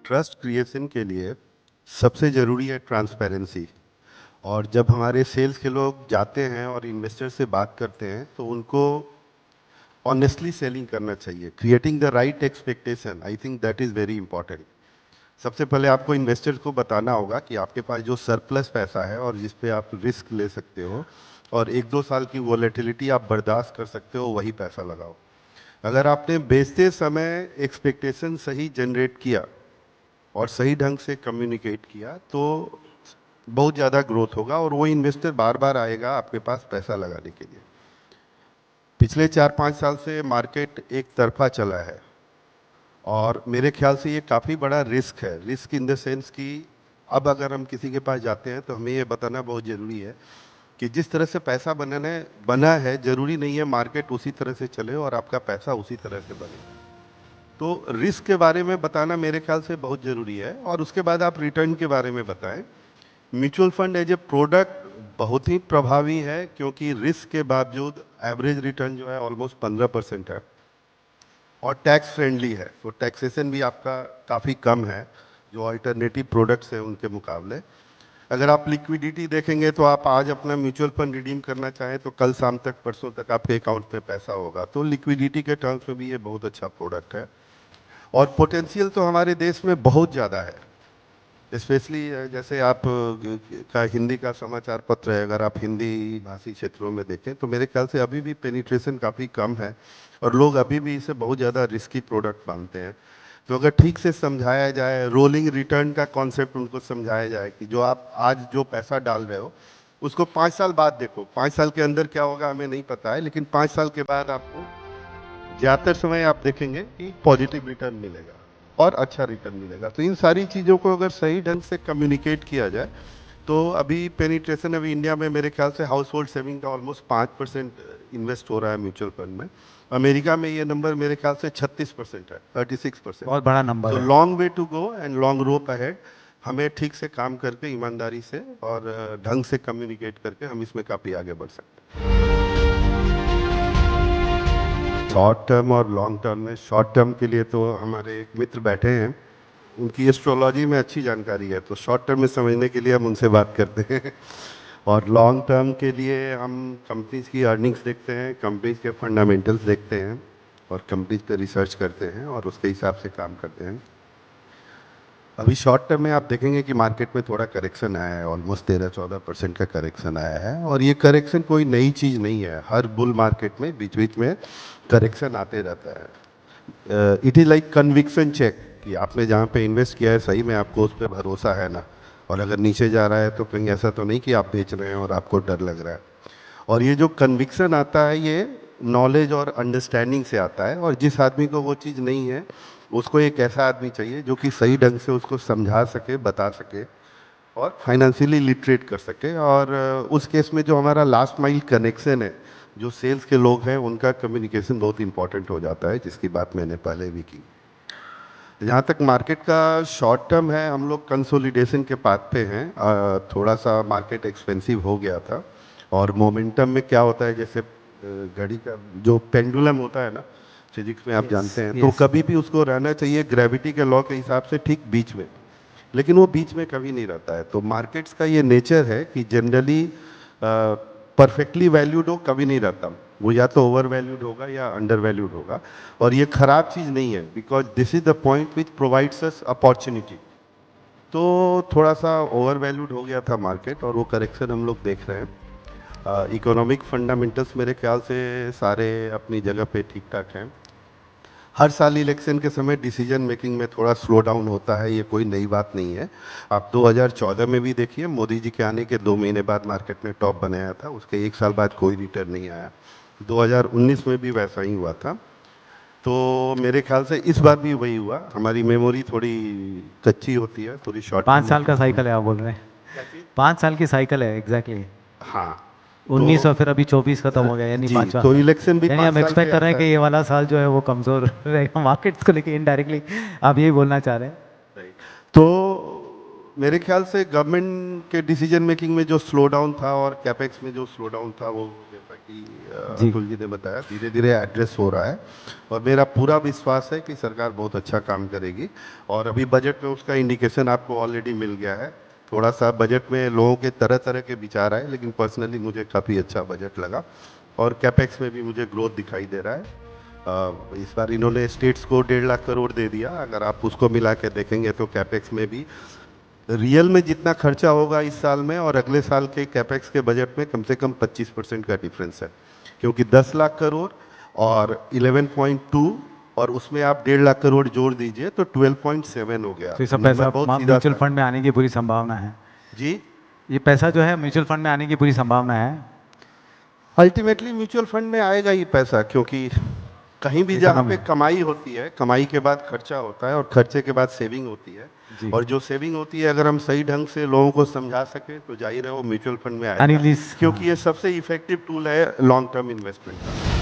Trust creation के लिए सबसे ज़रूरी है ट्रांसपेरेंसी। और जब हमारे सेल्स के लोग जाते हैं और इन्वेस्टर से बात करते हैं तो उनको ऑनेस्टली सेलिंग करना चाहिए। Creating the right expectation, I think that is very important. सबसे पहले आपको इन्वेस्टर को बताना होगा कि आपके पास जो सरप्लस पैसा है और जिस पे आप रिस्क ले सकते हो और 1-2 साल की वॉलेटिलिटी आप बर्दाश्त कर सकते हो, वही पैसा लगाओ। अगर आपने बेचते समय एक्सपेक्टेशन सही जनरेट किया और सही ढंग से कम्युनिकेट किया तो बहुत ज़्यादा ग्रोथ होगा और वो इन्वेस्टर बार बार आएगा आपके पास पैसा लगाने के लिए। पिछले 4-5 साल से मार्केट एक तरफा चला है और मेरे ख्याल से ये काफ़ी बड़ा रिस्क है। रिस्क इन द सेंस कि अब अगर हम किसी के पास जाते हैं तो हमें ये बताना बहुत ज़रूरी है कि जिस तरह से पैसा बना है ज़रूरी नहीं है मार्केट उसी तरह से चले और आपका पैसा उसी तरह से बने। तो रिस्क के बारे में बताना मेरे ख्याल से बहुत ज़रूरी है और उसके बाद आप रिटर्न के बारे में बताएं। Mutual fund as a product बहुत ही प्रभावी है क्योंकि रिस्क के बावजूद एवरेज रिटर्न जो है ऑलमोस्ट 15% है और टैक्स फ्रेंडली है। तो टैक्सेशन भी आपका काफ़ी कम है जो अल्टरनेटिव प्रोडक्ट्स हैं उनके मुकाबले। अगर आप लिक्विडिटी देखेंगे तो आप आज अपना म्यूचुअल फंड रिडीम करना चाहें तो कल शाम तक परसों तक आपके अकाउंट में पैसा होगा। तो लिक्विडिटी के टर्म्स में भी ये बहुत अच्छा प्रोडक्ट है और पोटेंशियल तो हमारे देश में बहुत ज़्यादा है। स्पेशली जैसे आप का हिंदी का समाचार पत्र है, अगर आप हिंदी भाषी क्षेत्रों में देखें तो मेरे ख्याल से अभी भी पेनिट्रेशन काफ़ी कम है और लोग अभी भी इसे बहुत ज़्यादा रिस्की प्रोडक्ट मानते हैं। तो अगर ठीक से समझाया जाए, रोलिंग रिटर्न का कॉन्सेप्ट उनको समझाया जाए कि जो आप आज जो पैसा डाल रहे हो उसको 5 साल बाद देखो, 5 साल के अंदर क्या होगा हमें नहीं पता है, लेकिन 5 साल के बाद आपको ज़्यादातर समय आप देखेंगे कि पॉजिटिव रिटर्न मिलेगा और अच्छा रिटर्न मिलेगा। तो इन सारी चीज़ों को अगर सही ढंग से कम्युनिकेट किया जाए तो अभी पेनिट्रेशन अभी इंडिया में मेरे ख्याल से हाउस होल्ड सेविंग का ऑलमोस्ट 5% इन्वेस्ट हो रहा है म्यूचुअल फंड में। अमेरिका में ये नंबर मेरे ख्याल से 36% है, 36%। बहुत बड़ा नंबर सो है। Long way to go and long rope ahead. हमें ठीक से काम करके ईमानदारी से और ढंग से कम्युनिकेट करके हम इसमें काफ़ी आगे बढ़ सकते हैं। शॉर्ट टर्म और लॉन्ग टर्म में, शॉर्ट टर्म के लिए तो हमारे एक मित्र बैठे हैं, उनकी एस्ट्रोलॉजी में अच्छी जानकारी है, तो शॉर्ट टर्म में समझने के लिए हम उनसे बात करते हैं। और लॉन्ग टर्म के लिए हम कंपनीज की अर्निंग्स देखते हैं, कंपनीज के फंडामेंटल्स देखते हैं और कंपनीज पे रिसर्च करते हैं और उसके हिसाब से काम करते हैं। अभी शॉर्ट टर्म में आप देखेंगे कि मार्केट में थोड़ा करेक्शन आया है, ऑलमोस्ट 13-14% का करेक्शन आया है और ये करेक्शन कोई नई चीज़ नहीं है। हर बुल मार्केट में बीच बीच में करेक्शन आते रहता है। It is like conviction check कि आपने जहाँ पे इन्वेस्ट किया है सही में आपको उस पर भरोसा है ना, और अगर नीचे जा रहा है तो कहीं ऐसा तो नहीं कि आप बेच रहे हैं और आपको डर लग रहा है। और ये जो कन्विक्शन आता है ये नॉलेज और अंडरस्टैंडिंग से आता है और जिस आदमी को वो चीज़ नहीं है उसको एक ऐसा आदमी चाहिए जो कि सही ढंग से उसको समझा सके, बता सके और फाइनेंशियली लिटरेट कर सके। और उस केस में जो हमारा लास्ट माइल कनेक्शन है, जो सेल्स के लोग हैं उनका कम्युनिकेशन बहुत इंपॉर्टेंट हो जाता है, जिसकी बात मैंने पहले भी की। जहाँ तक मार्केट का शॉर्ट टर्म है, हम लोग कंसोलिडेशन के पाथ पे हैं। थोड़ा सा मार्केट एक्सपेंसिव हो गया था और मोमेंटम में क्या होता है, जैसे घड़ी का जो पेंडुलम होता है ना फिजिक्स में आप जानते हैं, तो कभी भी उसको रहना चाहिए ग्रेविटी के लॉ के हिसाब से ठीक बीच में, लेकिन वो बीच में कभी नहीं रहता है। तो मार्केट्स का ये नेचर है कि जनरली परफेक्टली वैल्यूड हो कभी नहीं रहता, वो या तो ओवर वैल्यूड होगा या अंडर वैल्यूड होगा। और ये खराब चीज़ नहीं है because this is the point which provides us opportunity. तो थोड़ा सा ओवर वैल्यूड हो गया था मार्केट और वो करेक्शन हम लोग देख रहे हैं। इकोनॉमिक फंडामेंटल्स मेरे ख्याल से सारे अपनी जगह पे ठीक ठाक हैं। हर साल इलेक्शन के समय डिसीजन मेकिंग में थोड़ा स्लो डाउन होता है, ये कोई नई बात नहीं है। आप 2014 में भी देखिए, मोदी जी के आने के 2 महीने बाद मार्केट ने टॉप बनाया था, उसके 1 साल बाद कोई रिटर्न नहीं आया। 2019 में भी वैसा ही हुआ था। तो मेरे ख्याल से इस बार भी वही हुआ। हमारी मेमोरी थोड़ी कच्ची होती है, थोड़ी शॉर्ट पाँच टर्म साल होती का है। साइकिल है आप बोल रहे हैं। 5 साल की साइकिल है एग्जैक्टली। हाँ। तो 19 और फिर अभी 24 खत्म हो गया, यानी जी, पांचवा। तो इलेक्शन भी यानी 5 हम साल एक्सपेक्ट पे कर रहे हैं आता कि है। ये वाला साल जो है वो कमजोर रहेगा मार्केट्स को लेके, इनडायरेक्टली आप यही बोलना चाह रहे हैं। तो मेरे ख्याल से गवर्नमेंट के डिसीजन मेकिंग में जो स्लो डाउन था और कैपेक्स में जो स्लो डाउन था, वो जैसा कि जी। अतुल जी ने बताया, धीरे धीरे एड्रेस हो रहा है। और मेरा पूरा विश्वास है कि सरकार बहुत अच्छा काम करेगी। और अभी बजट में उसका इंडिकेशन आपको ऑलरेडी मिल गया है। थोड़ा सा बजट में लोगों के तरह तरह के विचार आए, लेकिन पर्सनली मुझे काफ़ी अच्छा बजट लगा। और कैपेक्स में भी मुझे ग्रोथ दिखाई दे रहा है। इस बार इन्होंने स्टेट्स को 1.5 लाख करोड़ दे दिया। अगर आप उसको मिला के देखेंगे तो कैपेक्स में भी रियल में जितना खर्चा होगा इस साल में और अगले साल के कैपेक्स के बजट में कम से कम 25% का डिफरेंस है। क्योंकि 10 लाख करोड़ और 11.2, और उसमें आप 1.5 लाख करोड़ जोड़ दीजिए तो 12.7 हो गया। तो ये सब नंबर पैसा बहुत सीधा म्यूचुअल था। फंड में आने की पूरी संभावना है। जी। ये पैसा जो है म्यूचुअल फंड में आने की पूरी संभावना है। अल्टीमेटली म्यूचुअल फंड में आएगा ही पैसा, क्योंकि कहीं भी जहाँ इकोनॉमी। पे कमाई होती है, कमाई के बाद खर्चा होता है और खर्चे के बाद सेविंग होती है। जी। और जो सेविंग होती है, अगर हम सही ढंग से लोगों को समझा सके तो जाहिर है वो म्यूचुअल फंड में यानी आएगा। लिस क्योंकि ये सबसे इफेक्टिव टूल है लॉन्ग टर्म इन्वेस्टमेंट का।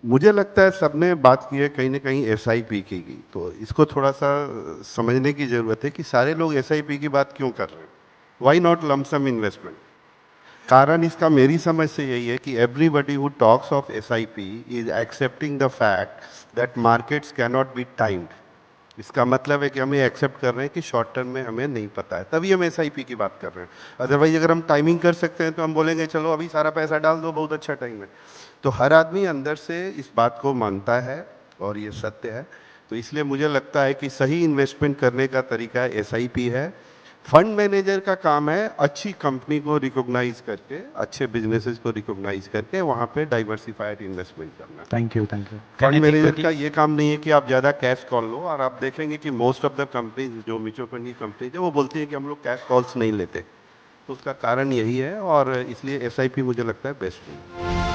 मुझे लगता है सबने बात की है कहीं ना कहीं एसआईपी की, तो इसको थोड़ा सा समझने की जरूरत है कि सारे लोग एसआईपी की बात क्यों कर रहे हैं। Why not lump sum investment? कारण इसका मेरी समझ से यही है कि everybody who talks of SIP is accepting the fact that markets can not be timed. इसका मतलब है कि हमें एक्सेप्ट कर रहे हैं कि शॉर्ट टर्म में हमें नहीं पता है, तभी हम एसआईपी की बात कर रहे हैं। अदरवाइज अगर हम टाइमिंग कर सकते हैं तो हम बोलेंगे चलो अभी सारा पैसा डाल दो, बहुत अच्छा टाइम है। तो हर आदमी अंदर से इस बात को मानता है और ये सत्य है। तो इसलिए मुझे लगता है कि सही इन्वेस्टमेंट करने का तरीका एसआईपी है। फंड मैनेजर का काम है अच्छी कंपनी को रिकॉग्नाइज करके, अच्छे बिजनेसेस को रिकॉग्नाइज करके वहाँ पे डाइवर्सिफाइड इन्वेस्टमेंट करना। Thank you, thank you. Fund manager का ये काम नहीं है कि आप ज़्यादा कैश कॉल लो। और आप देखेंगे कि मोस्ट ऑफ द कंपनीज, जो म्यूचुअल फंड की कंपनीज है, वो बोलती है कि हम लोग कैश कॉल्स नहीं लेते। तो उसका कारण यही है, और इसलिए एसआईपी मुझे लगता है बेस्ट है।